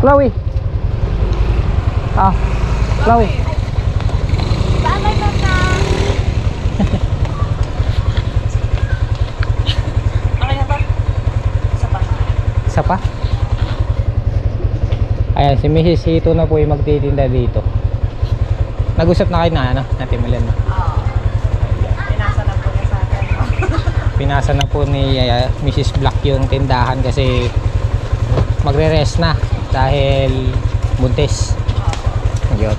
Chloe. Ah, Chloe. Bye-bye, Tata. Okay na ba? Isa pa. Isa pa? Ayan, si Mrs. Hito na po yung magtitinda dito. Nag-usap na kayo na, ano? Natin Milan na. Oo. Pinasa na po niya sa akin. Pinasa na po ni Mrs. Black yung tindahan kasi magre-rest na dahil buntis. Yun.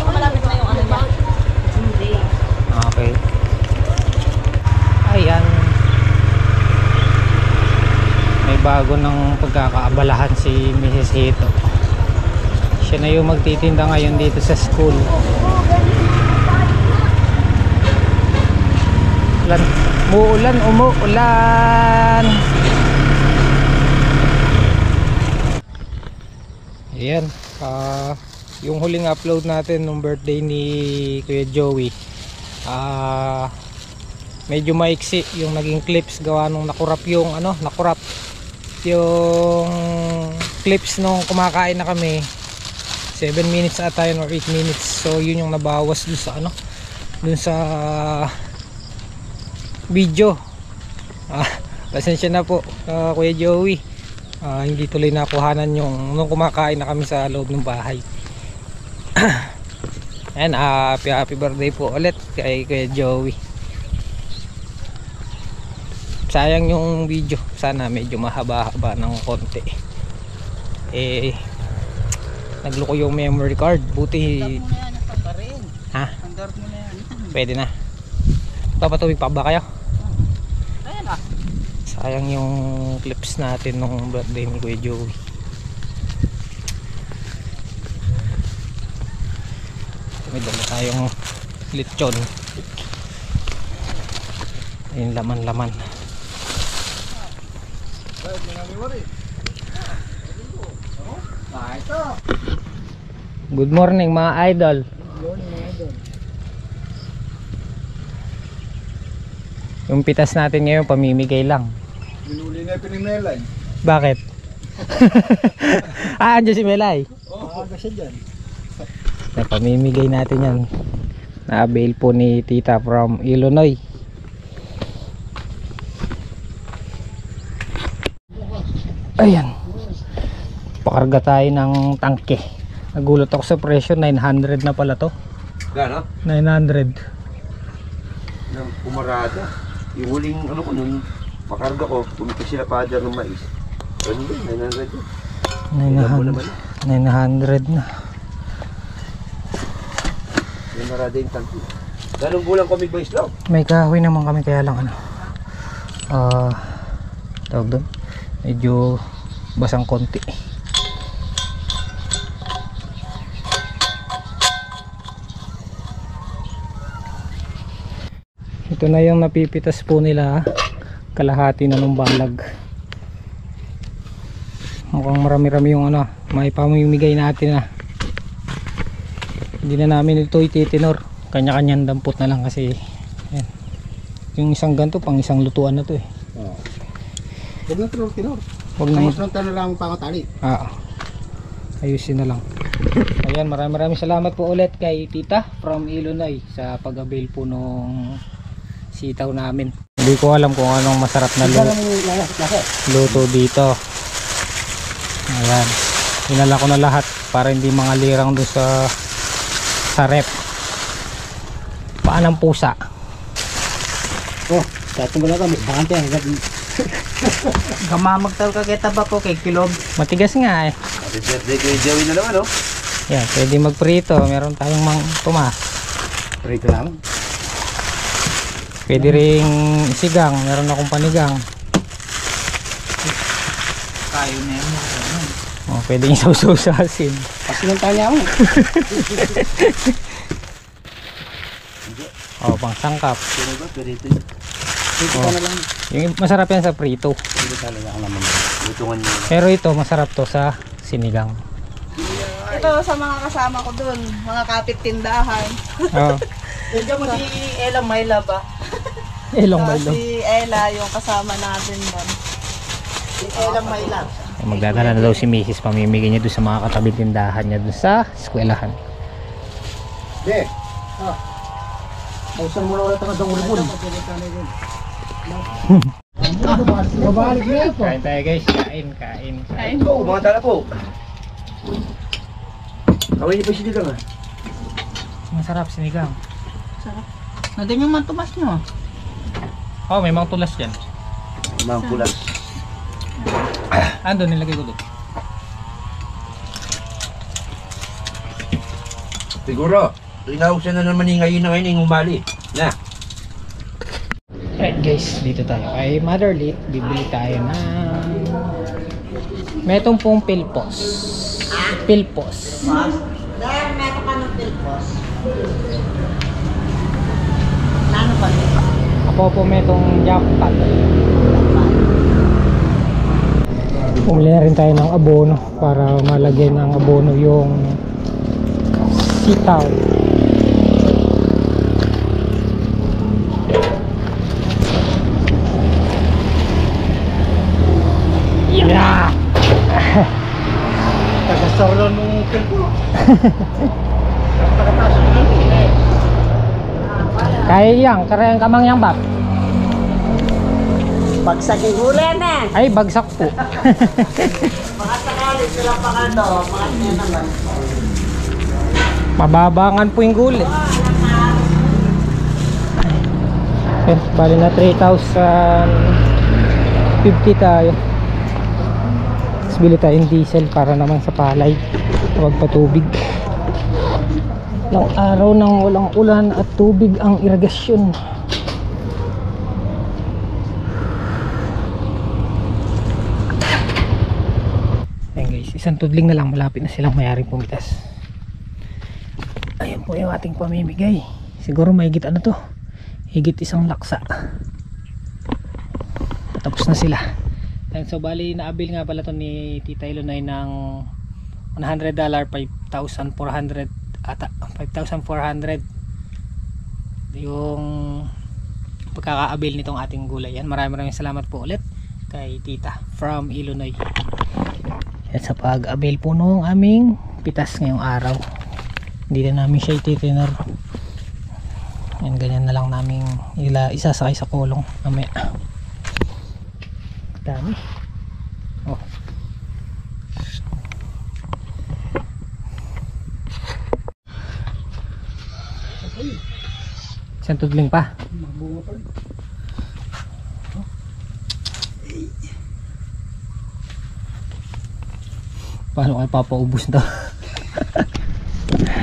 Malapit na yung ano niya. Hindi. Okay. Ayan. May bago ng pagkakaabalahan si Mrs. Hito. Siya na yung magtitinda ngayon dito sa school. Umuulan. Ayan. Yung huling upload natin nung birthday ni Kuya Joey, medyo maiksi yung naging clips gawa nung nakurap yung yung clips nung kumakain na kami. 7 minutes ata yun or 8 minutes. So yun yung nabawas dun sa video. Pasensya na po Kuya Joey. Hindi tuloy nakuhanan yung nung kumakain na kami sa loob ng bahay. Ayan, happy birthday po ulit kay Kuya Joey. Sayang yung video, sana medyo mahaba-haba ng konti. Nagloko yung memory card, buti. Ha? Pwede na. Papatubig pa ba kayo? Ayan ah. Sayang yung clips natin nung birthday ni Kuya Joey. May dala tayong lechon. Ayun, laman. Good morning mga idol. Yung pitas natin ngayon pamimigay lang. Minuli na pinimelay. Bakit? Andyan si Melay. Oo, kasi dyan. Pamimigay natin yan. Na-avail po ni Tita from Illinois. Ayan. Pakarga tayo ng tangke. Nagulat ako sa presyo, 900 na pala to. Gano? 900. Nang pumarada. Yung huling ano ko nun, pakarga ko, pumita sila pa dyan ng mais. Ano ba, 900 yun? 900 na. May marada yung tangki. Ganong bulang kami ba isla? May kahoy naman kami kaya lang tawag doon, medyo basang konti. Ito na yung napipitas po nila, kalahati na ng balag. Mukhang marami-rami yung may pamimigay natin na. Hindi na namin ito ititinor, kanya-kanyang dampot na lang kasi yan. Yung isang ganto pang isang lutuan na to eh. Huwag na tinor. Huwag na Mas lang lang pangatali. Ayusin na lang. Ayan, maraming salamat po ulit kay Tita from Illinois sa pag-avail po nung sitaw namin. Hindi ko alam kung anong masarap na luto dito. Ayan, hinala ko na lahat para hindi mangalirang doon sa rep. Paan ng pusa. Tatong ba na kami? Bakante ang gabi. Gamamagtal ka kita ba po kay Kilog? Matigas nga eh. Happy birthday kay Joey na naman, oh. Yan, pwede magprito. Meron tayong tumas. Prito lang. Pwede ring isigang. Meron akong panigang. Kayo na yun. Pwede isaw-saw sa asin. Kasi ng tanya mo. Pang sangkap. Pero ba, perito yun. Prito ka na lang. Yung masarap yan sa prito. Prito talaga ako naman. Lutungan nyo. Pero ito masarap to sa sinigang. Ito sa mga kasama ko dun, mga kapit tindahan. Diyan mo si Ella Mayla ba? Ilong Milo. Si Ella yung kasama natin doon. Si Ella Mayla. Magdadala na daw si Mrs. Pamimigay niya doon sa mga katabing tindahan niya doon sa eskwelahan. Ayusan mo na ulit ang adong ribon. Babalik na ito. Kain tayo guys, kain. Oo, mga tala po. Kawin niyo pa sinigang ah. Masarap sinigang. Sarap. Nadim yung mantumas nyo. Oh, may mga tulas dyan. Mga pulas. Ando nilagay ko doon. Siguro, inaw siya na naman ngayon na ngayon yung umali. Na. Alright guys, dito tayo kay Mother Lit. Bibili tayo ng metong pong Pilpos. Pilpos. Dahil meron ka ng pilpos. Lano pa rin? Ako po metong jackpot. Bumili na rin tayo ng abono para malagyan ng abono yung sitaw. Yeah! Kagasarlan nung kelpo. Kaya yang, karayang kamang yang bak. Bagsak yung huli na. Ay, bagsak po. Mga sakali sila pa ka do. Mga niya naman. Mababangan po yung guli. Okay, bali na 3,050 tayo. Tapos bili tayong diesel para naman sa palay. Huwag pa tubig. Ilang araw nang walang ulan at tubig ang irigasyon. Ayan guys, isang tudling na lang, malapit na silang mayaring pumitas. Ayan po yung ating pamimigay. Siguro mahigit ano to, higit isang laksa. Tapos na sila. Ayan, so bali naabil nga pala to ni Tita Ilonay ng $100, 5,400 ata, 5,400 yung pagkakaabil nitong ating gulay. Yan, maraming salamat po ulit kay Tita from Illinois. At sa pag-abil po nung aming pitas ngayong araw, hindi na namin siya ititinor. Yan, ganyan na lang namin isasakay sa kulong mamaya. Dami. Oh. Isang tudling pa. Paano kayo papaubos to?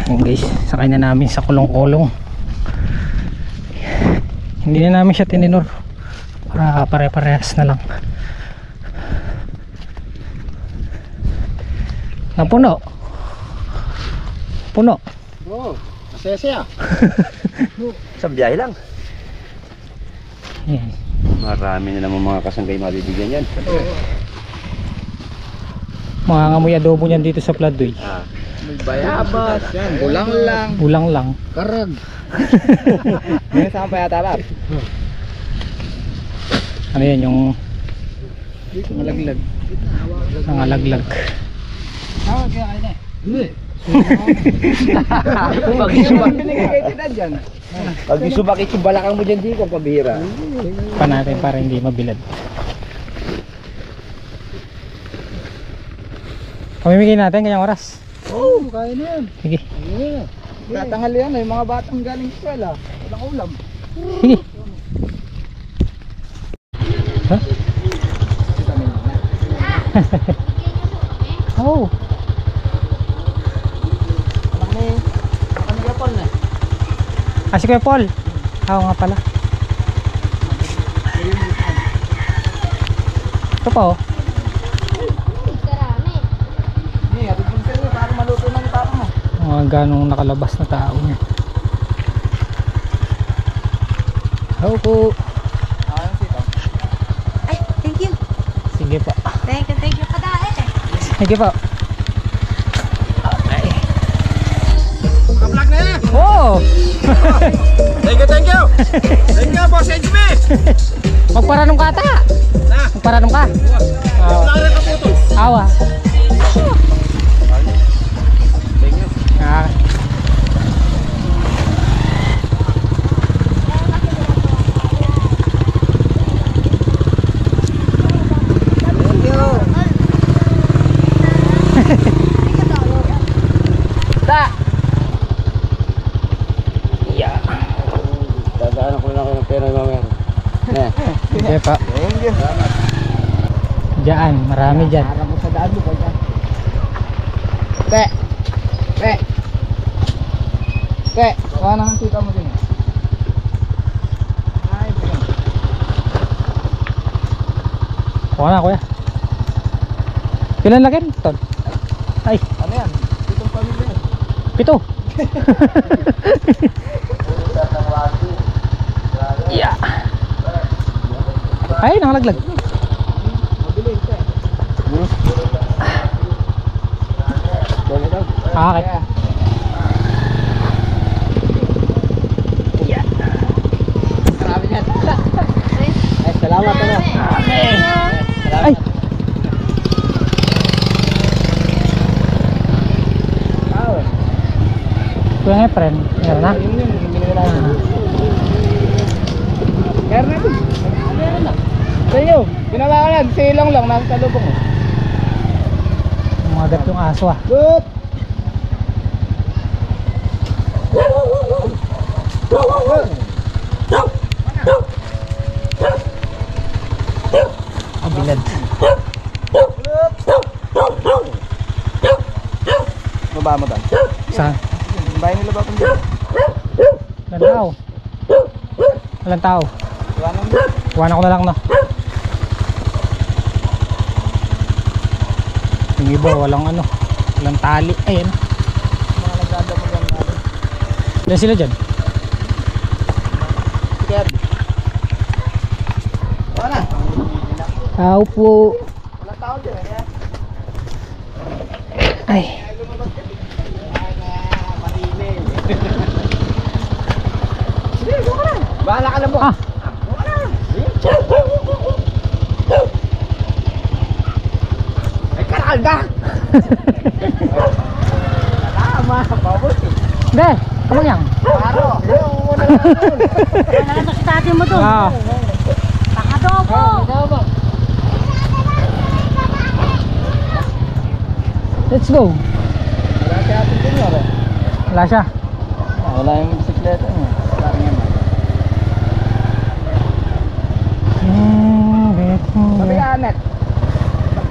Ayan guys, sakay na namin sa kulong-kulong. Hindi na namin siya tininor para pare-parehas na lang. Napuno. Puno. Oo, masaya-saya. Sa biyahe lang. Ayan. Marami na naman mga kasanggay mabibigyan yan. Mga ngamoy adobo niyan dito sa Pladoy. May bayabas, yan, bulang lang. Bulang lang. Karag. Ngayon saan pa yata lang? Ano yan yung Malaglag. nangalaglag. Tawag kaya kayo na eh. Hindi. Pag isubakit yung balakang mo dyan di ko pabihira. Pa natin para hindi mabilad. Pamimigay natin kanyang oras. Oo, kaya na yan. Sige. Tatanghal yan, may mga batang galing sa eskwela. Walang ulam. Sige. Huh? Oh. Kami Paul na. Ah, si Kuya Paul. Oo nga pala. Ito pa oh. Hindi, atid yung sa'yo para maluto ng tao mo. Mga ganong nakalabas na tao niya. Oo po. Ay, thank you. Sige po. Thank you pa dahil eh. Sige po. Okay. Vlog na yan! Oh! Thank you! Thank you, Boss HB! Magparanong ka ata! Magparanong ka! Wala ka po ito! Awa. Ah. Yeah. Dadaan ko lang ng pera mamaya. Okay pa. Thank you. Diyan, marami dyan. Harap mo sa daan mo ba dyan? Pe! Pe! Pe! Kuha na ang sita mo din. Ay, pe. Kuha na kuya. Pilan laki? Ton. Ay, Ano yan? Itong pamilya. 7. Yeah. Ay, nakalaglag. Mabilis eh. Dali daw. Ah, okay. Yeah. Marami yan. Ay, salamat ano. Ay. Kuya nga, friend. Meron na. Yun, binigyan natin. Meron natin. Meron na. Sa inyo, ginawa ko lang, silong lang, nasa talubong. Umagat yung aso ah. Good! Oh, bilad. Baba mo doon. Saan? Bahay nila ba kung dito? Walang tao. Walang tao. Iwanan mo. Iwanan ko na lang no. Yung iba walang ano. Walang tali. Ayun. Mga nagdadamo lang natin. Diyan sila dyan. Si Kirby. Wala. Tao po. Wala tao dyan eh. Ay. Bahala ka lang mo. Ah. Ay, karalda! Tama, baboy. Hindi. Kamang yang. Paro. Yung muna lang yun. Wala na sa atin mo doon. Ah. Pakadobo. Let's go. Wala siya ating senyor eh. Wala siya. Wala yung bisikleta niya. Parang yan. Sabi ka, Anet.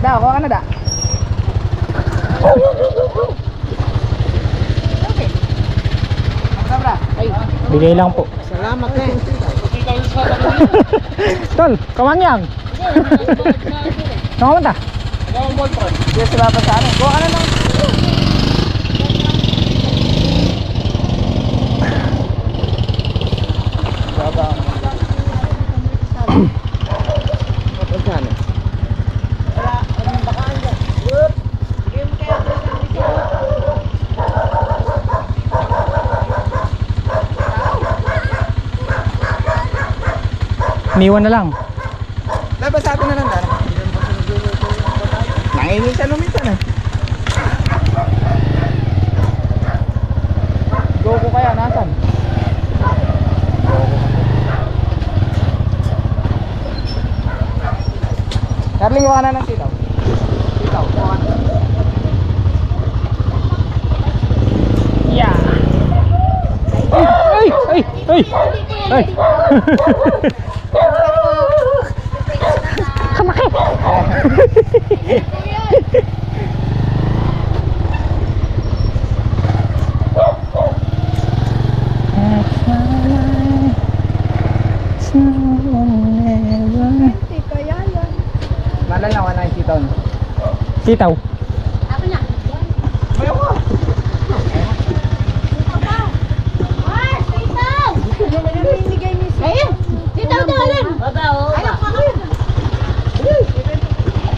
Da, kuha ka na da. Okay. Magkabra. Ay. Bigay lang po. Salamat eh. Tol, kamangyang. Saan ka punta? Yes, salamat sa akin. Kuha ka na lang. Baba. Saan eh? Niwan na lang. Labas sa atin na lang dara. Nangingisan mo minsan eh. Go ko kaya, nasan? Darling, kuha ka na ng sitaw. Sitaw, kuha ka na. Yeah. Ay, ay, ay, ay. Kamaki. Malalawa na yung sitaw niyo. Sitaw. Ako na. Ayaw ko. Ay, sitaw! Ayun! Sitaw doon! Baba, o. Ayaw ka ka.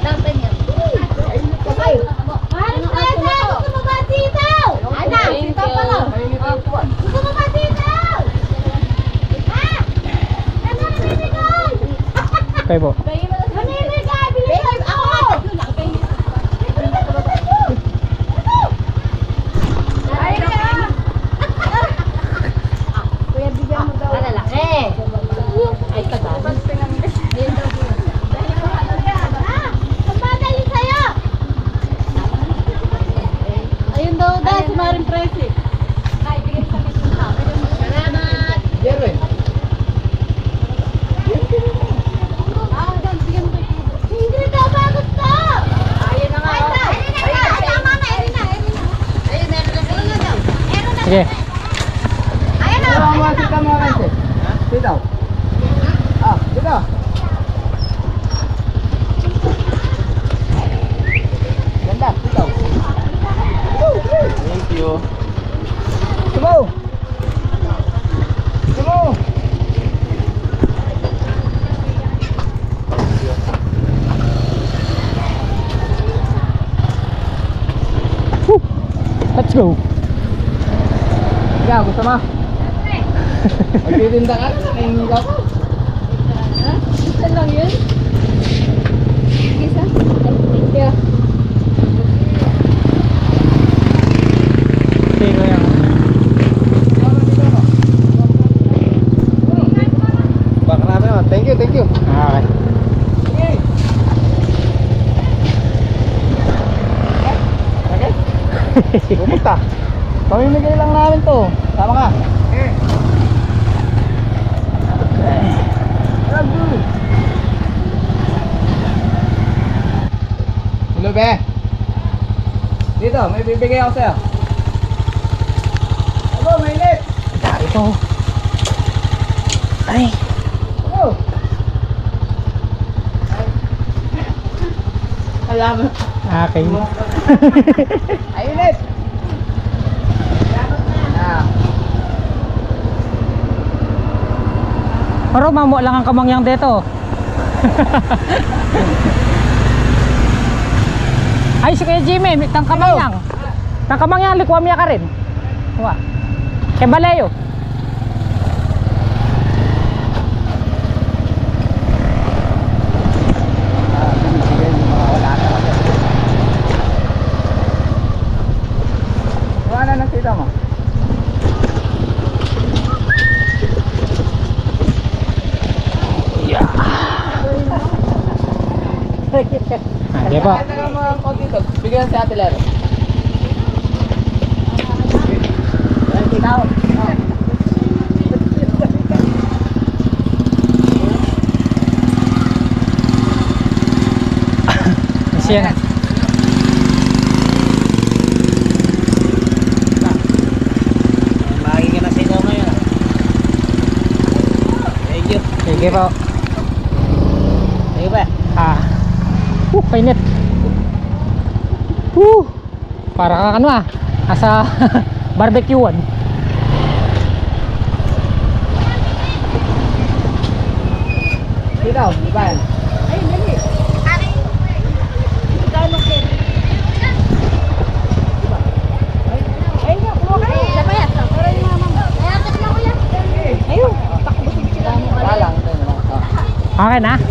Dampin yan. Mahal ka sa! Gusto mo ba sitaw? Ana, sitaw pa lang. Gusto mo ba sitaw? Ha? Ano na bibigay? Kayo po. Mamimigay! Bibigay ako! Sige. Ayan na. Sitaw mga kanse. Sitaw. Sitaw. Ganda, sitaw. Thank you. Sumo. Sumo. Let's go. Ikaw, gusto mo? Magtitinda ka? Nahingin ka pa? Saan lang yun? Isa? Thank you. Sino yan? Baka namin naman. Thank you, thank you. Okay. Okay. Pumunta. Pamimigay lang namin to. Tama ka. Hello, be. Dito, may bibigay ako sa'yo. Hello, mainit. Ito. Ay. Hello. Alam. Aking. Ayunit. Pero mamo lang ang kamangyang dito. Ay, si Kuya Jimmy, tang kamangyang. Tang kamangyang, likwamya ka rin. Wah. Kay Balayo. Wala na sita mo. Hindi po. Kahit na mga konti to, bigyan si Ate Lero. Ikaw. Siya na. Makikita na sitaw ngayon. Thank you. Sige po. Sige ba? Painit. Para ka ano asa barbecuean. Sitaw, di ba yan? Ay, dali. Gano'n kayo? Ay, kumuha ka rin. Lapayat. Pero yung mga mama. Ay, atas na ko yan. Ayun. Takbusin sila. Talang. Okay na? Okay.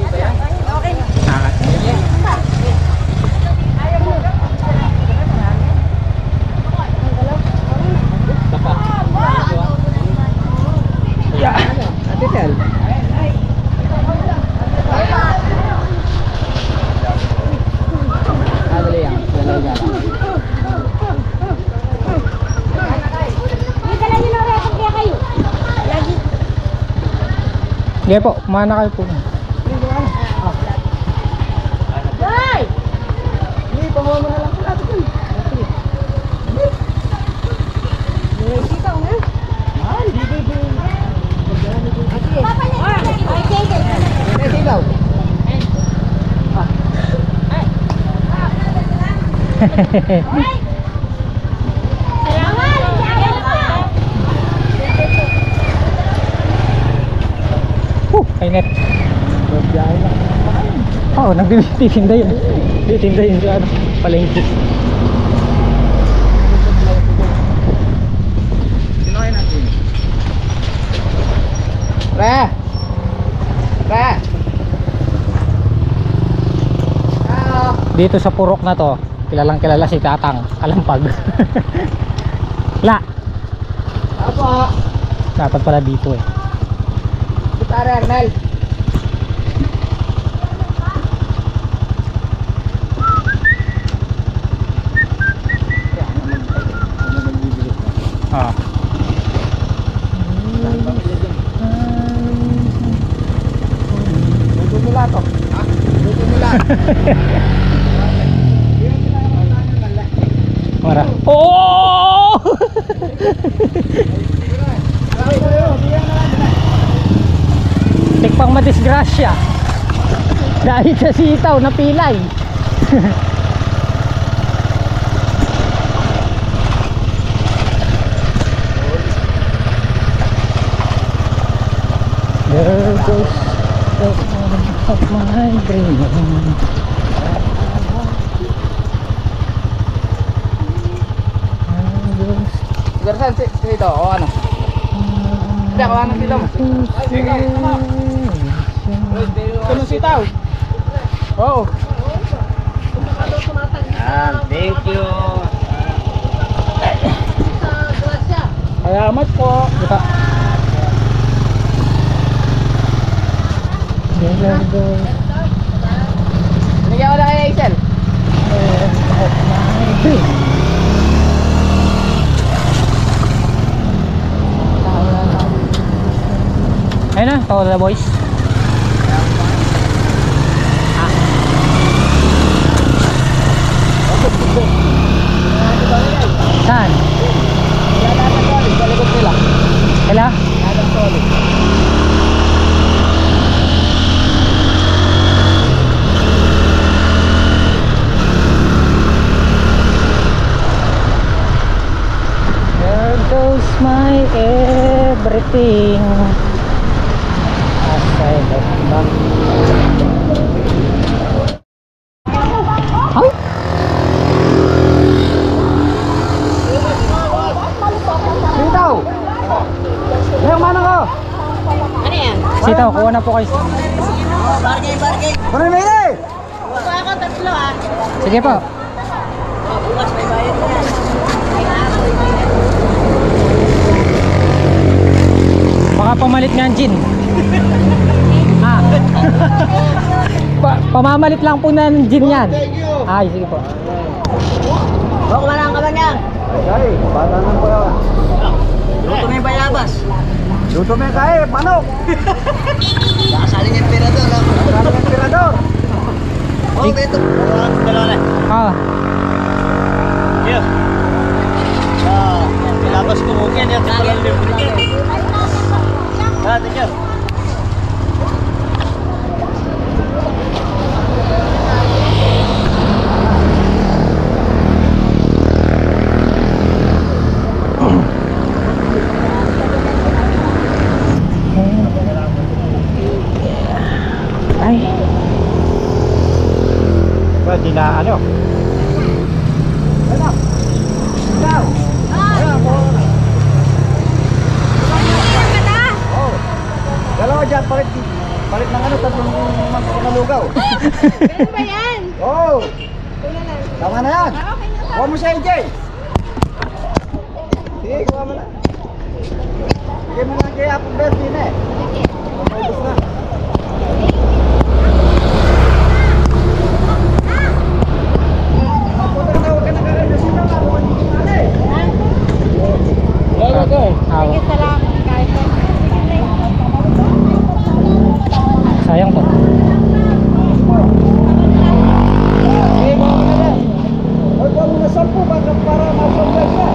Ate Tel. Dali yan. Dali yan. May dala nyo ng record kaya kayo. Lagi. Sige po, mana kayo po. Day! Hindi, pangawa mo na lang pala. Ate Tel. Sitaw nga. Papalit. Ay, thank you. Ate Sitaw. Ay! Salamat! Painit. Biyahe lang. Oo, nagtitinda yun. Titinda yun sa ano, palengke. Sino kayo natin? Pre! Pre! Dito sa purok na to, kilalang kilala si Tatang Kalampag. La, Apo! dapat pala dito eh. Pare Arnel. Ah. Luto nila to. Ha? Luto nila. Mara. Oh! Tikpang madisgrasya dahil sa sitaw na pilay. There goes the one of my dream. Siguro saan dito? O ano? Hindi ako ano dito mo. Ito ng sitaw. Oo. Thank you. Salamat po. Ika. There goes Binigyan ko na kay Hazel. of my dream. Ayun na, tawag na boys. Saan? Sa likod nila. Kala? Adam solid. There goes my everything. As I look back. Ay! Sitaw! Ayang mana ko! Sitaw, kuha na po kayo. Bargay! Kunin mo yun eh! Sige po. Baka pamalit nga ang gin. Ah. Pamamalit lang po ng gin yan. Ay, sige po. O, kumalang ka ba niyan? Ay, bata nang pala. Luto na yung bayabas. Luto mo yung kae, manok. Nakasaling yung emperador. Ano yung emperador? Oo, beto. Dalawa na. Ah. Yes. Labas ko mungkin ya. Tingnan. Ay. Pwede na ano? Ano? Ikaw! Dalawa dyan, palit ng ano, tatlong malugaw. Ano ba yan? Oo! Tama na yan! Kuha mo si AJ! Sige, kuha mo na. Sige mo na kaya apong birthday na eh. Maubos na. Sige, salamat. Kahit Sayang po. Sige, kuha mo na yan. Kuha mo na 10 para ma-surprise na.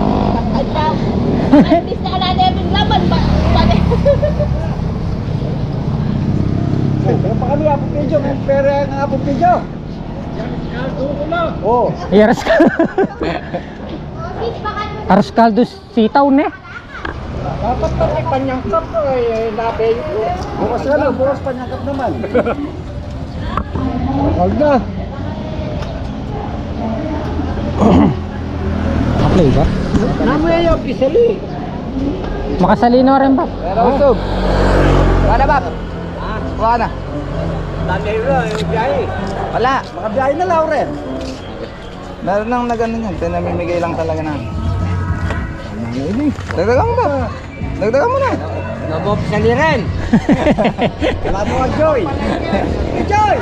Imbis na natin yung laman ba? Pero pa kami apong video, may pera ng apong video. Oo. Aras ka. Aras kaldo sitaw ne. Dapat pa may panyangkap to eh, nabe. Bukas na lang, bukas panyangkap naman. Huwag na. Apply ba? Namoy yung kisali. Makasalino rin ba? Pero usog. Wala ba? Wala na. Dami yun, yung biyahe. Wala. Makabiyahe na Lauren. Meron nang nagano yan. Pinamimigay lang talaga na. Dagdagan mo ba? Dagdagan mo na. Nabob sa liren. Wala mo ang Joy. Hey Joy!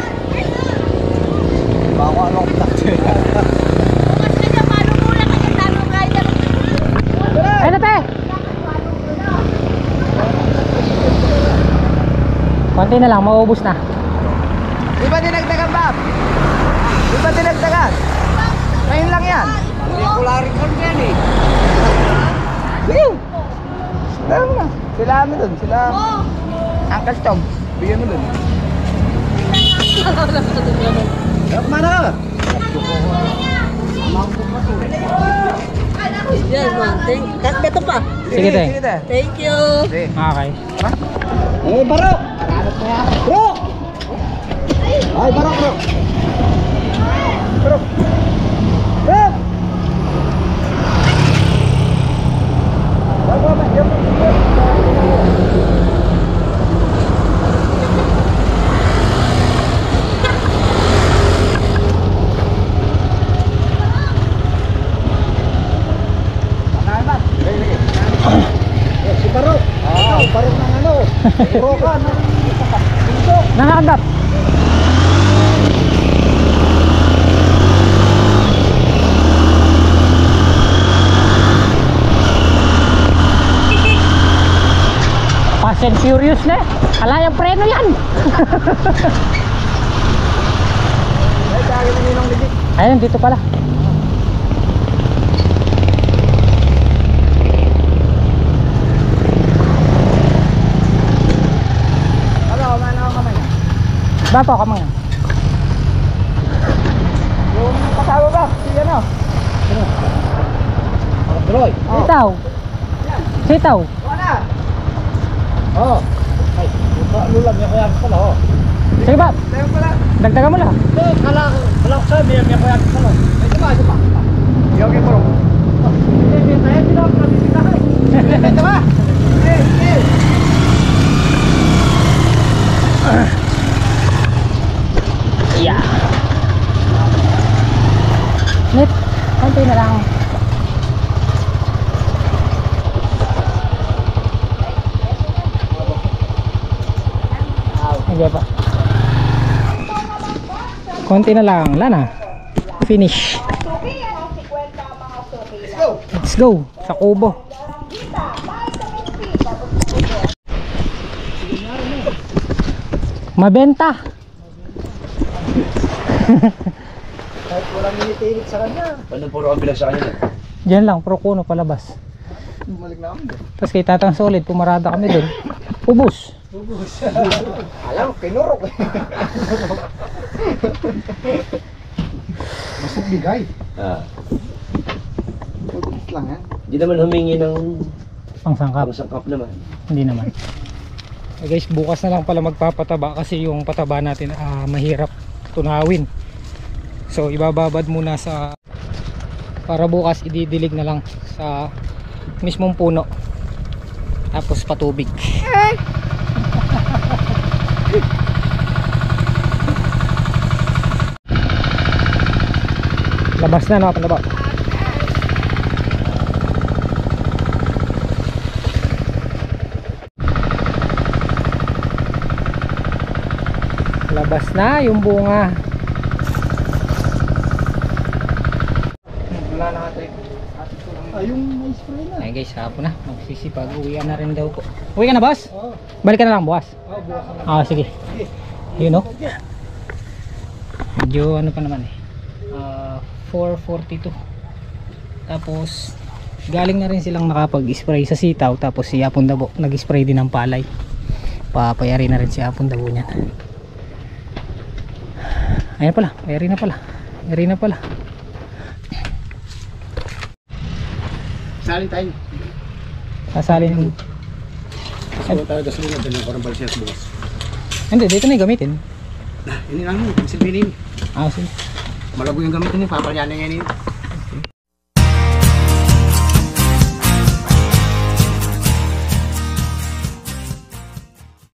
Bako ano ko tak. Ay na te! Konti na lang, maubos na. Di ba dinagdagan ba? Di ba dinagdagan? Ngayon lang yan. Hindi ko laring kon yan eh. Sige. Tama na. Sila ano dun? Sila Uncle Chong. Bigyan mo dun. Mana ka? Yes, man. Ito pa. Sige, te. Thank you. Okay. Eh, Barok! Bro! Ay, Barok, bro! Bro! Bro! Si Barok! Barok ng ano? Roka ng pinto! Nakakandap. Fast and Furious na. Alayang preno yan. Ay, dahil na ninong ligit. Ayun, dito pala. Ano, umano ako kamay. Bapo ka mga. Yung kasama ba? Si ano? Droy. Sitaw. Sitaw. Wala! Oo. Ay, ano lang yung kaya pala, oh. Sige ba? Tayo pala. Dagdagan mo lang. Kala ko sa may kaya pala. Ay, diba? Okay, bro. Kaya tinawag na bisita ka. Ito ba? Yeah. Nip, konti na lang. Hindi pa. Konti na lang. Wala na. Finish. Let's go. Let's go. Sa kubo. Mabenta. Kahit walang minitinit sa kanya. Ano puro ang bilang sa kanya? Diyan lang, pro kuno palabas. Bumalik na kami. Tapos kay Tatang Solid, pumarada kami dun. Ubus. Alam, kinurok eh. Mas bigay. Ah. Pagkakit lang yan. Hindi naman humingi ng Pangsangkap. pangsangkap naman. Hindi naman. Eh guys, bukas na lang pala magpapataba kasi yung pataba natin mahirap tunawin. So ibababad muna sa para bukas ididilig na lang sa mismong puno. Tapos patubig. Labas na no, panaba. Labas na yung bunga. Wala na ate. Yung may spray na. Ay guys, hapon na. Magsisipag. Uwian na rin daw po. Uwi ka na boss? Oo. Balik ka na lang bukas. Oo, bukas na. Sige. Yun no? Medyo ano pa naman eh. 4:42. Tapos galing na rin silang nakapag-spray sa sitaw. Tapos si Apon Dabo nag-spray din ng palay. Papayari na rin si Apon Dabo niyan. Ayan pala, payari na pala. Payari na pala. Salin tayo. Sasalin. Gusto tayo gasolina din ng parang balsiyas bukas. Hindi, dito na yung gamitin. Ini lang yun, silbinin. Sige. Malabo yung gamitin yun, papalyanin yan yun.